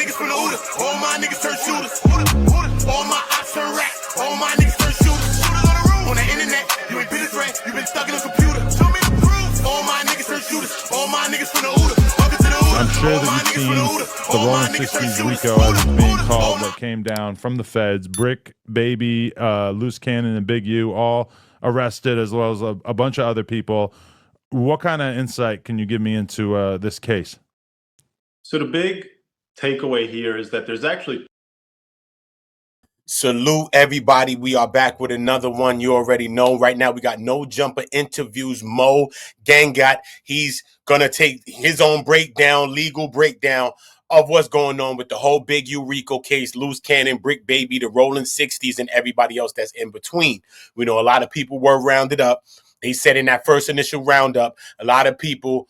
niggas from the OOTA. All my niggas turn shooters. All my ops turn rats. All my niggas turn shooters. On the internet, you ain't been a threat. You been stuck in a computer. Show me the proof. All my niggas turn shooters. All my niggas from the OOTA. I'm sure that you've seen the ROLLIN 60s RICO, as it's being called, that came down from the feds. Brick Baby, Loose Cannon, and Big U all arrested, as well as a bunch of other people. What kind of insight can you give me into this case? So the big takeaway here is that there's actually... Salute everybody. We are back with another one. You already know. Right now we got No Jumper interviews Moe Gangat. He's gonna take his own legal breakdown of what's going on with the whole Big U RICO case, Loose Cannon, Brick Baby, the ROLLIN 60s, and everybody else that's in between. We know a lot of people were rounded up. They said in that first initial roundup, a lot of people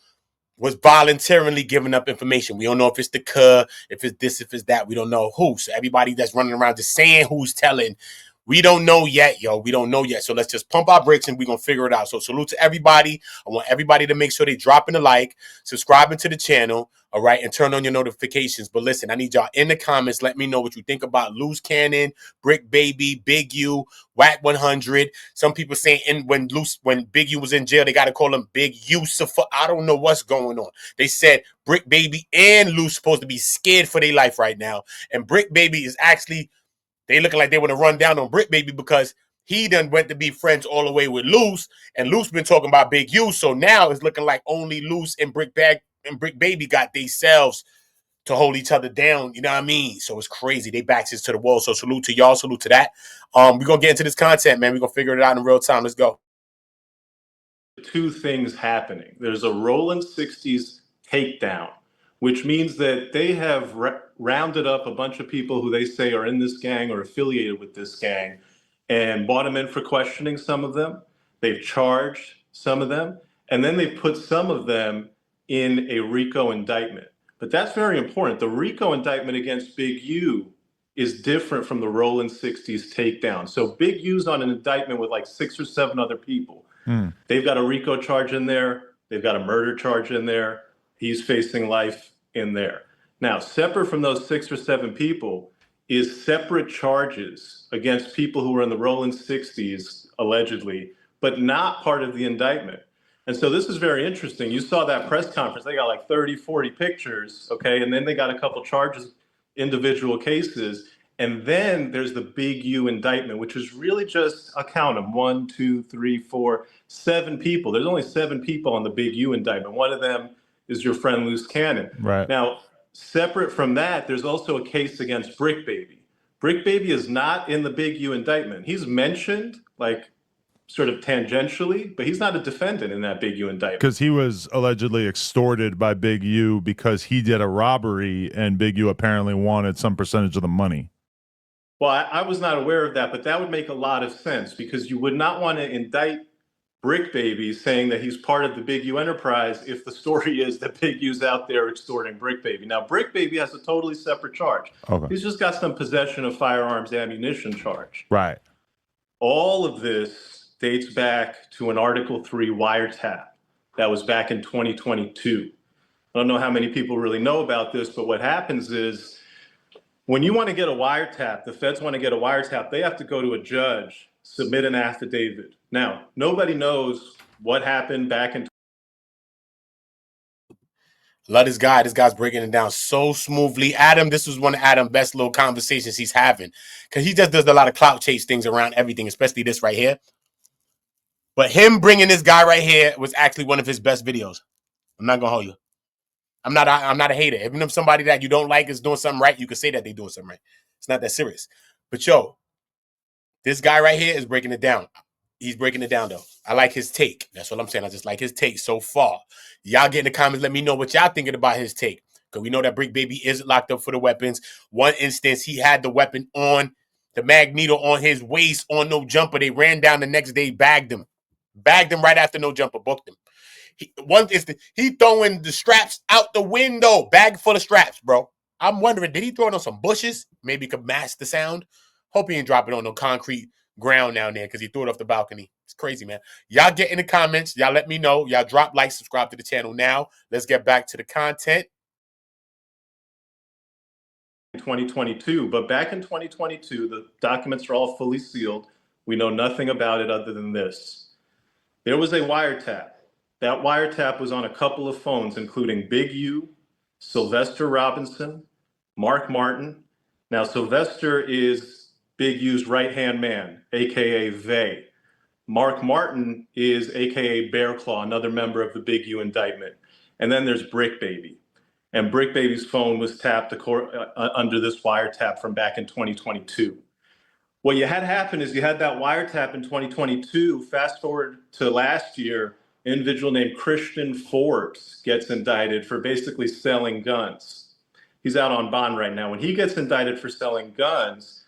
was voluntarily giving up information. We don't know if it's the CUH, if it's this, if it's that. We don't know who. So everybody that's running around just saying who's telling, we don't know yet, yo. We don't know yet. So let's just pump our brakes and we're going to figure it out. So salute to everybody. I want everybody to make sure they dropping a like, subscribing to the channel, all right, and turn on your notifications. But listen, I need y'all in the comments. Let me know what you think about Loose Cannon, Brick Baby, Big U, Whack 100. Some people saying when Big U was in jail, they got to call him Big Yusufa. I don't know what's going on. They said Brick Baby and Loose supposed to be scared for their life right now. And Brick Baby is actually... they looking like they want to run down on Brick Baby because he done went to be friends all the way with Loose, and Loose been talking about Big U. So now it's looking like only Loose and Brick Baby got themselves to hold each other down. You know what I mean? So it's crazy. They backs us to the wall. So salute to y'all. Salute to that. We're gonna get into this content, man. We're gonna figure it out in real time. Let's go. Two things happening. There's a ROLLIN 60s takedown, which means that they have rounded up a bunch of people who they say are in this gang or affiliated with this gang and brought them in for questioning some of them. They've charged some of them, and then they've put some of them in a RICO indictment. But that's very important. The RICO indictment against Big U is different from the ROLLIN 60s takedown. So Big U's on an indictment with like 6 or 7 other people. They've got a RICO charge in there. They've got a murder charge in there. He's facing life in there. Now, separate from those 6 or 7 people is separate charges against people who were in the ROLLIN 60s, allegedly, but not part of the indictment. And so this is very interesting. You saw that press conference. They got like 30, 40 pictures, okay? And then they got a couple charges, individual cases. And then there's the Big U indictment, which is really just, I'll count them, 1, 2, 3, 4, 7 people. There's only 7 people on the Big U indictment. One of them is your friend Loose Cannon. Right. Now, separate from that, there's also a case against Brick Baby. Brick Baby is not in the Big U indictment. He's mentioned, like, sort of tangentially, but he's not a defendant in that Big U indictment. Because he was allegedly extorted by Big U because he did a robbery and Big U apparently wanted some percentage of the money. Well, I was not aware of that, but that would make a lot of sense because you would not want to indict Brick Baby saying that he's part of the Big U enterprise if the story is that Big U's out there extorting Brick Baby. Now, Brick Baby has a totally separate charge. Okay. He's just got some possession of firearms ammunition charge. Right. All of this dates back to an Article 3 wiretap that was back in 2022. I don't know how many people really know about this, but what happens is when you want to get a wiretap, the feds want to get a wiretap, they have to go to a judge, submit an affidavit. Now, nobody knows what happened back in... Love this guy. This guy's breaking it down so smoothly. Adam, this was one of Adam's best little conversations he's having because he just does a lot of clout chase things around everything, especially this right here. But him bringing this guy right here was actually one of his best videos. I'm not going to hold you. I'm not a hater. Even if somebody that you don't like is doing something right, you can say that they're doing something right. It's not that serious. But yo, this guy right here is breaking it down. He's breaking it down, though. I like his take. That's what I'm saying. I just like his take so far. Y'all get in the comments. Let me know what y'all thinking about his take. Because we know that Brick Baby is locked up for the weapons. One instance, he had the weapon on, the magneto on his waist on No Jumper. They ran down the next day, bagged him. Bagged him right after No Jumper, booked him. One instant, he throwing the straps out the window. Bag full of straps, bro. I'm wondering, did he throw it on some bushes? Maybe could mask the sound. Hope he ain't drop it on no concrete ground down there because he threw it off the balcony. It's crazy, man. Y'all get in the comments. Y'all let me know. Y'all drop like, subscribe to the channel now. Let's get back to the content. 2022. But back in 2022, the documents are all fully sealed. We know nothing about it other than this. There was a wiretap. That wiretap was on a couple of phones, including Big U, Sylvester Robinson, Mark Martin. Now, Sylvester is Big U's right-hand man, AKA they. Mark Martin is AKA Bear Claw, another member of the Big U indictment. And then there's Brick Baby. And Brick Baby's phone was tapped under this wiretap from back in 2022. What you had happen is you had that wiretap in 2022. Fast forward to last year, an individual named Christian Forbes gets indicted for basically selling guns. He's out on bond right now. When he gets indicted for selling guns,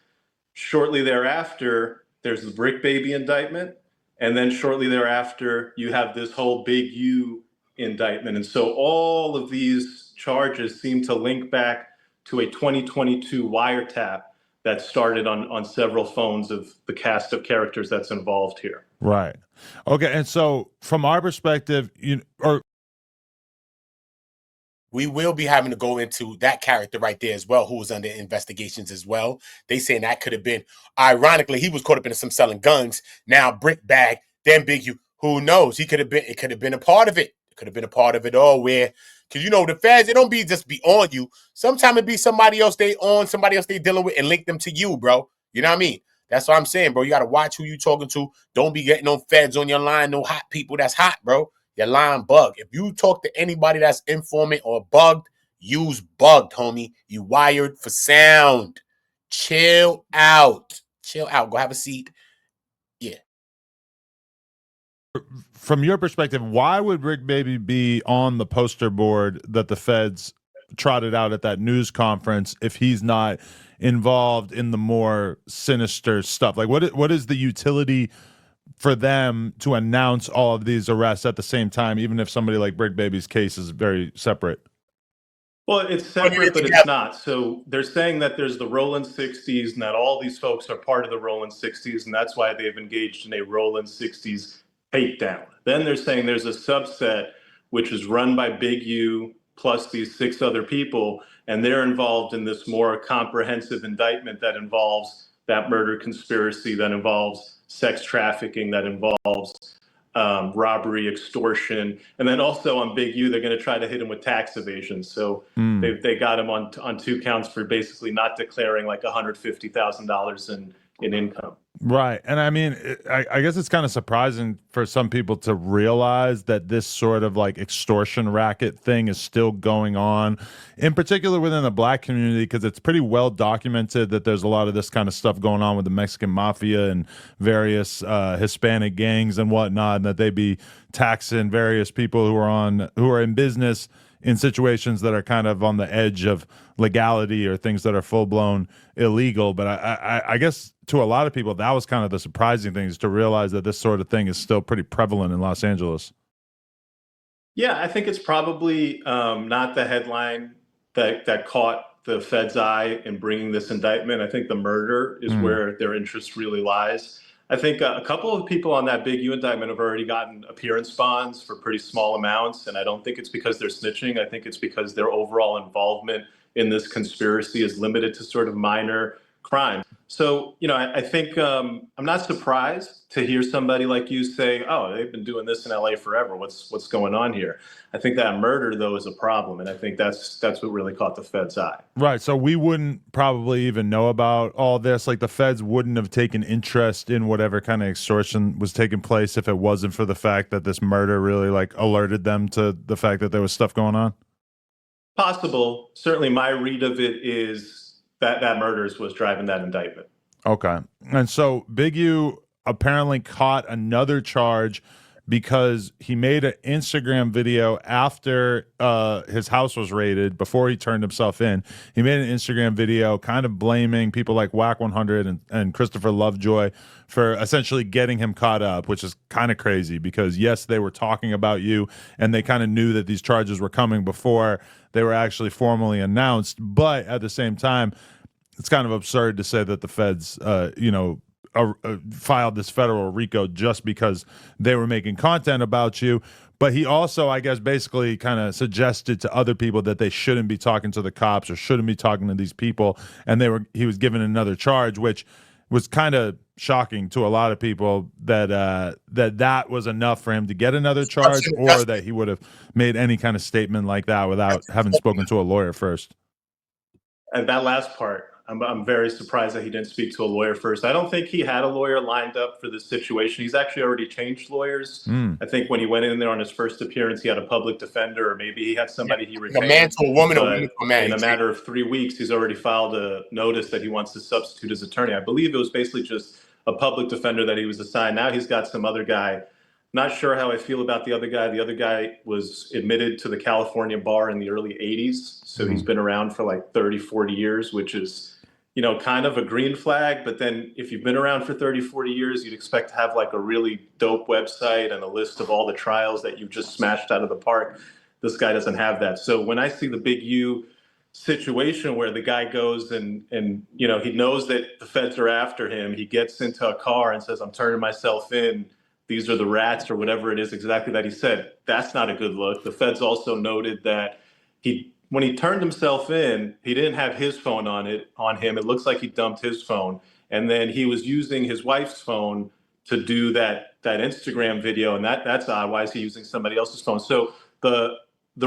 shortly thereafter, there's the Brick Baby indictment. And then shortly thereafter, you have this whole Big U indictment. And so all of these charges seem to link back to a 2022 wiretap that started on several phones of the cast of characters that's involved here. Right. Okay. And so from our perspective, we will be having to go into that character right there as well, who was under investigations as well. They saying that could have been, ironically, he was caught up in some selling guns. Now Brick Bag, then Big U. Who knows? It could have been a part of it. It could have been a part of it all where, because you know, the feds, it don't be just be on you. Sometimes it be somebody else they on, somebody else they dealing with and link them to you, bro. You know what I mean? That's what I'm saying, bro. You got to watch who you talking to. Don't be getting no feds on your line, no hot people that's hot, bro. Your line bug. If you talk to anybody that's informant or bugged, use bugged, homie. You wired for sound. Chill out. Chill out. Go have a seat. Yeah. from your perspective, why would Brick Baby be on the poster board that the feds trotted out at that news conference if he's not involved in the more sinister stuff? Like, what is the utility for them to announce all of these arrests at the same time, even if somebody like Brick Baby's case is very separate? Well, it's separate, but it's not. So they're saying that there's the ROLLIN 60s and that all these folks are part of the ROLLIN 60s, and that's why they've engaged in a ROLLIN 60s takedown. Then they're saying there's a subset which is run by Big U plus these 6 other people, and they're involved in this more comprehensive indictment that involves that murder conspiracy, that involves sex trafficking, that involves robbery, extortion, and then also on Big U, they're going to try to hit him with tax evasion. So they got him on 2 counts for basically not declaring like $150,000 in income. Right. And I mean, I guess it's kind of surprising for some people to realize that this sort of like extortion racket thing is still going on, in particular within the black community, because it's pretty well documented that there's a lot of this kind of stuff going on with the Mexican mafia and various Hispanic gangs and whatnot, and that they be taxing various people who are in business in situations that are kind of on the edge of legality or things that are full-blown illegal. But I guess to a lot of people, that was kind of the surprising thing, is to realize that this sort of thing is still pretty prevalent in Los Angeles. Yeah, I think it's probably not the headline that caught the Fed's eye in bringing this indictment. I think the murder is where their interest really lies. I think a couple of people on that Big U indictment have already gotten appearance bonds for pretty small amounts, and I don't think it's because they're snitching. I think it's because their overall involvement in this conspiracy is limited to sort of minor crimes. So, you know, I think I'm not surprised to hear somebody like you say, oh, they've been doing this in LA forever. What's going on here? I think that murder, though, is a problem. And I think that's what really caught the Fed's eye. Right. So we wouldn't probably even know about all this. Like, the Feds wouldn't have taken interest in whatever kind of extortion was taking place if it wasn't for the fact that this murder really like alerted them to the fact that there was stuff going on. Possible. Certainly my read of it is that murders was driving that indictment. Okay. And so Big U apparently caught another charge because he made an Instagram video after his house was raided, before he turned himself in. He made an Instagram video kind of blaming people like Whack 100 and Christopher Lovejoy for essentially getting him caught up, which is kind of crazy because, yes, they were talking about you and they kind of knew that these charges were coming before they were actually formally announced. But at the same time, it's kind of absurd to say that the feds, filed this federal RICO just because they were making content about you. But he also, I guess, basically kind of suggested to other people that they shouldn't be talking to the cops or shouldn't be talking to these people. And he was given another charge, which was kind of shocking to a lot of people that was enough for him to get another charge, or that he would have made any kind of statement like that without having spoken to a lawyer first. And that last part, I'm very surprised that he didn't speak to a lawyer first. I don't think he had a lawyer lined up for this situation. He's actually already changed lawyers. I think when he went in there on his first appearance, he had a public defender, or maybe he had somebody he retained. A man to a woman, or woman to a man. In a matter of 3 weeks, he's already filed a notice that he wants to substitute his attorney. I believe it was basically just a public defender that he was assigned. Now he's got some other guy. Not sure how I feel about the other guy. The other guy was admitted to the California bar in the early 80s. So he's been around for like 30, 40 years, which is, you know, kind of a green flag. But then if you've been around for 30, 40 years, you'd expect to have like a really dope website and a list of all the trials that you've just smashed out of the park. This guy doesn't have that. So when I see the Big U situation where the guy goes and you know, he knows that the feds are after him, he gets into a car and says, I'm turning myself in, these are the rats, or whatever it is exactly that he said, that's not a good look. The feds also noted that when he turned himself in, he didn't have his phone on him. It looks like he dumped his phone. And then he was using his wife's phone to do that Instagram video. And that's odd. Why is he using somebody else's phone? So the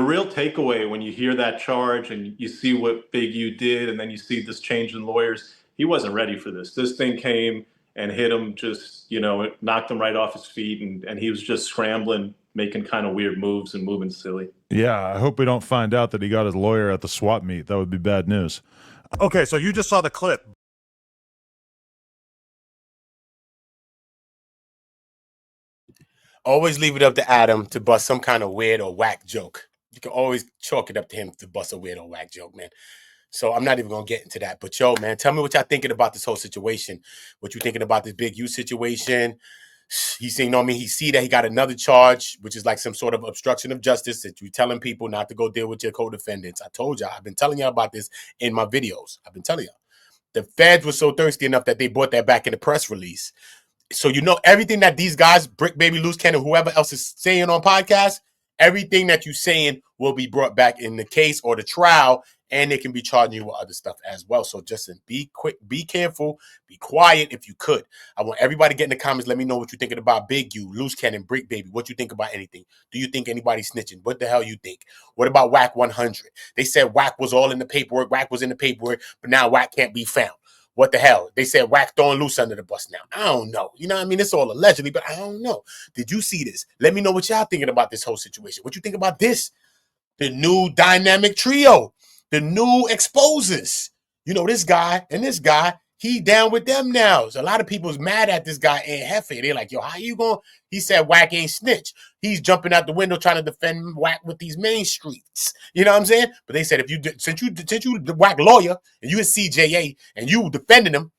real takeaway when you hear that charge and you see what Big U did, and then you see this change in lawyers, he wasn't ready for this. This thing came and hit him, just, you know, it knocked him right off his feet. And he was just scrambling, making kind of weird moves and moving silly. Yeah, I hope we don't find out that he got his lawyer at the swap meet. That would be bad news. Okay, so you just saw the clip. Always leave it up to Adam to bust some kind of weird or whack joke. You can always chalk it up to him to bust a weird or whack joke, man. So I'm not even going to get into that. But, yo, man, tell me what y'all thinking about this whole situation. What you thinking about this Big U situation? He's saying, I mean, he see that he got another charge, which is like some sort of obstruction of justice, that you're telling people not to go deal with your co-defendants. I told y'all, I've been telling y'all about this in my videos. I've been telling y'all. The feds were so thirsty enough that they brought that back in the press release. So you know everything that these guys, Brick Baby, Loose Cannon, whoever else is saying on podcasts, everything that you're saying will be brought back in the case or the trial, and they can be charging you with other stuff as well. So just be quick, be careful, be quiet if you could. I want everybody to get in the comments. Let me know what you're thinking about Big U, Loose Cannon, Brick Baby. What you think about anything? Do you think anybody's snitching? What the hell you think? What about Whack 100? They said Whack was all in the paperwork. Whack was in the paperwork, but now Whack can't be found. What the hell? They said Whack throwing loose under the bus now. I don't know. You know what I mean? It's all allegedly, but I don't know. Did you see this? Let me know what y'all thinking about this whole situation. What you think about this? The new dynamic trio. The new exposers. You know, this guy and this guy, he down with them now. So a lot of people's mad at this guy and Hefe. They're like, yo, how you going? He said Whack ain't snitch. He's jumping out the window trying to defend Whack with these main streets. You know what I'm saying? But they said, if you since you the Whack lawyer and you a CJA and you defending him,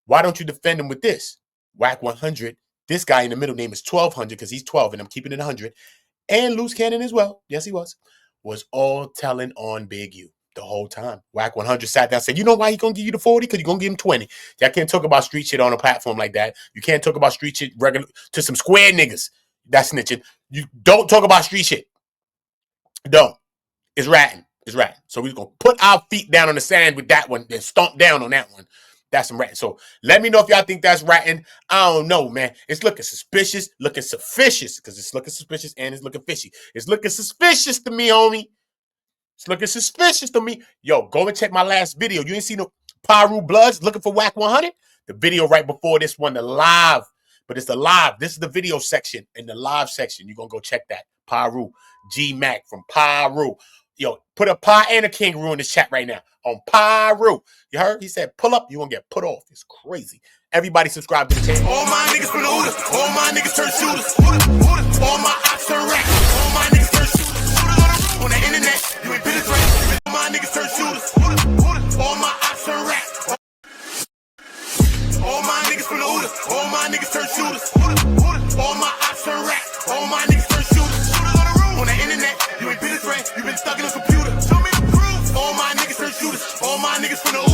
why don't you defend him with this? Whack 100. This guy in the middle name is 1200 because he's 12 and I'm keeping it 100. And Loose Cannon as well. Yes, he was all telling on Big U the whole time. Whack 100 sat down and said, you know why he gonna give you the 40? Because you're gonna give him 20. Y'all can't talk about street shit on a platform like that. You can't talk about street shit regular to some square niggas. That's snitching. You don't talk about street shit. Don't. It's ratting. It's ratting. So we're gonna put our feet down on the sand with that one, then stomp down on that one. That's some ratting. So let me know if y'all think that's ratting. I don't know, man. It's looking suspicious, looking suspicious, because it's looking suspicious and it's looking fishy. It's looking suspicious to me, homie. It's looking suspicious to me. Yo, go and check my last video. You ain't seen no Paru Bloods looking for Whack 100? The video right before this one, the live. But it's the live. This is the video section. In the live section, you're going to go check that. Paru. G-Mac from Paru. Yo, put a pie and a kangaroo in the chat right now. On Paru. You heard? He said, pull up, you're going to get put off. It's crazy. Everybody subscribe to the channel. All my niggas from the OOTA. All my niggas turn shooters. OOTA. All my ops turn rats. All my niggas turn shooters. On the internet, you ain't been a threat. All my niggas turn shooters. All my ops turn rats. All my niggas from the OOTA. All my niggas turn shooters. All my ops turn rats. All my niggas turn shooters. On the internet, you ain't been a threat. You been stuck in a computer. Show me the proof. All my niggas turn shooters. All my niggas from the OOTA.